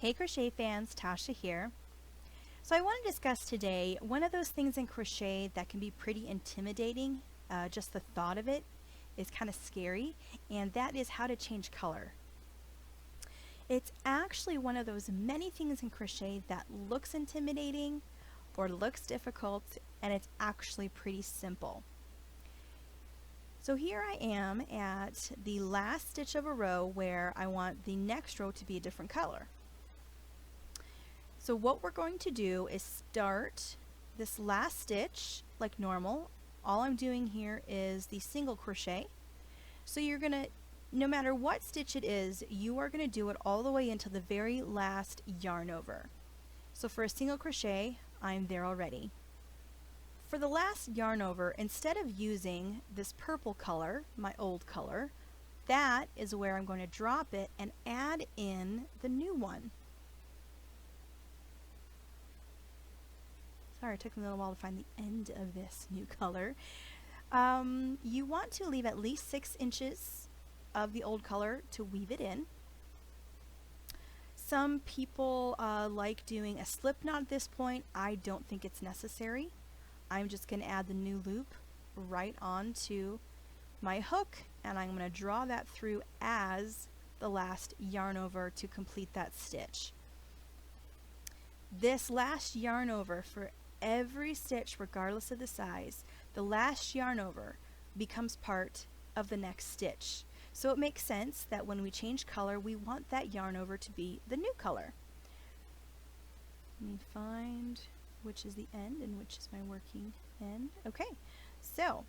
Hey crochet fans, Tasha here. So I want to discuss today one of those things in crochet that can be pretty intimidating. Just the thought of it is kind of scary, and that is how to change color. It's actually one of those many things in crochet that looks intimidating or looks difficult, and it's actually pretty simple. So here I am at the last stitch of a row where I want the next row to be a different color. So what we're going to do is start this last stitch like normal. All I'm doing here is the single crochet. So you're gonna, no matter what stitch it is, you are gonna do it all the way into the very last yarn over. So for a single crochet, I'm there already. For the last yarn over, instead of using this purple color, my old color, that is where I'm going to drop it and add in the new one. Sorry, it took me a little while to find the end of this new color. You want to leave at least 6 inches of the old color to weave it in. Some people like doing a slip knot at this point. I don't think it's necessary. I'm just going to add the new loop right onto my hook, and I'm going to draw that through as the last yarn over to complete that stitch. This last yarn over for every stitch, regardless of the size, the last yarn over becomes part of the next stitch. So it makes sense that when we change color, we want that yarn over to be the new color. Let me find which is the end and which is my working end. Okay, so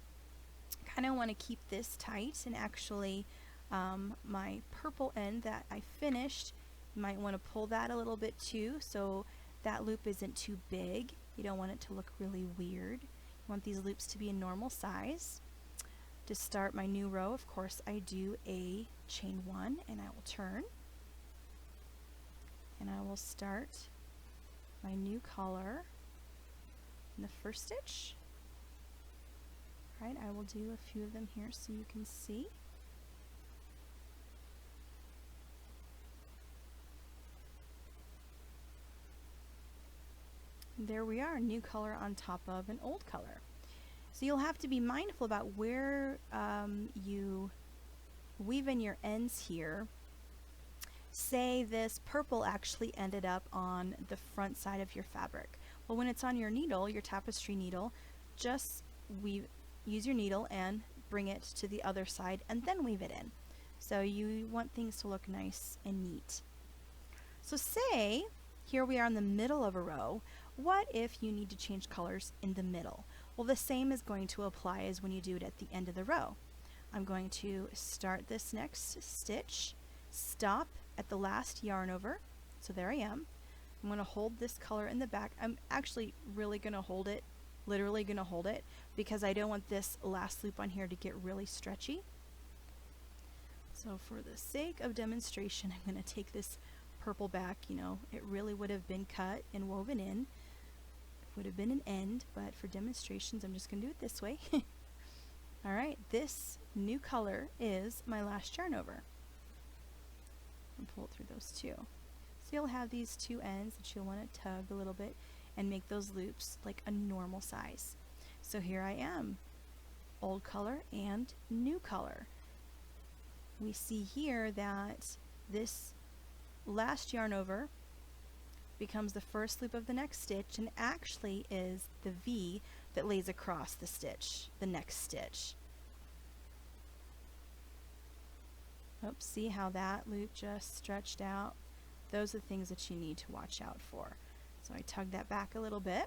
kind of want to keep this tight, and actually my purple end that I finished, you might want to pull that a little bit too, so that loop isn't too big. You don't want it to look really weird. You want these loops to be a normal size. To start my new row, of course, I do a chain 1, and I will turn, and I will start my new color in the first stitch. Right, I will do a few of them here so you can see. There we are, new color on top of an old color. So you'll have to be mindful about where you weave in your ends here. Say this purple actually ended up on the front side of your fabric. Well, when it's on your needle, your tapestry needle, just use your needle and bring it to the other side and then weave it in. So you want things to look nice and neat. So say here we are in the middle of a row. What if you need to change colors in the middle? Well, the same is going to apply as when you do it at the end of the row. I'm going to start this next stitch, stop at the last yarn over, so there I am. I'm going to hold this color in the back. I'm actually really going to hold it, literally going to hold it, because I don't want this last loop on here to get really stretchy. So for the sake of demonstration, I'm going to take this purple back. You know, it really would have been cut and woven in. It would have been an end, but for demonstrations, I'm just going to do it this way. Alright, this new color is my last yarn over. And pull it through those two. So you'll have these two ends that you'll want to tug a little bit and make those loops like a normal size. So here I am, old color and new color. We see here that this last yarn over becomes the first loop of the next stitch, and actually is the V that lays across the stitch, the next stitch. Oops, see how that loop just stretched out? Those are the things that you need to watch out for. So I tug that back a little bit.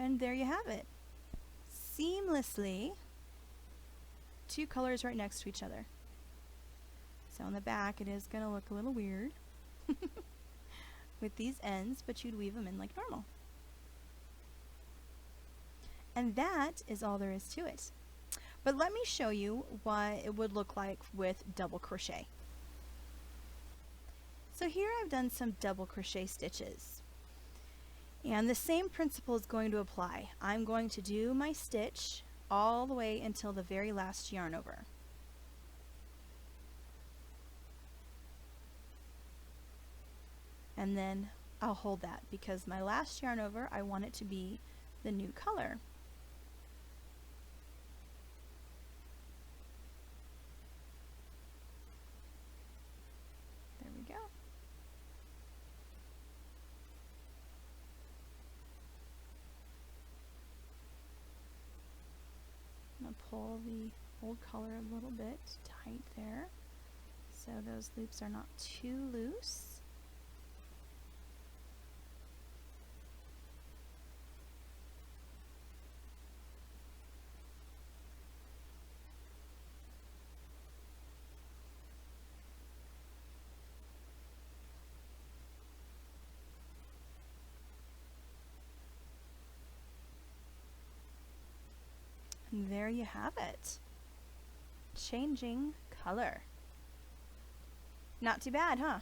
And there you have it. Seamlessly, two colors right next to each other. So on the back it is going to look a little weird with these ends, but you'd weave them in like normal. And that is all there is to it. But let me show you what it would look like with double crochet. So here I've done some double crochet stitches. And the same principle is going to apply. I'm going to do my stitch all the way until the very last yarn over. And then I'll hold that because my last yarn over, I want it to be the new color. There we go. I'm going to pull the old color a little bit tight there so those loops are not too loose. And there you have it. Changing color. Not too bad, huh?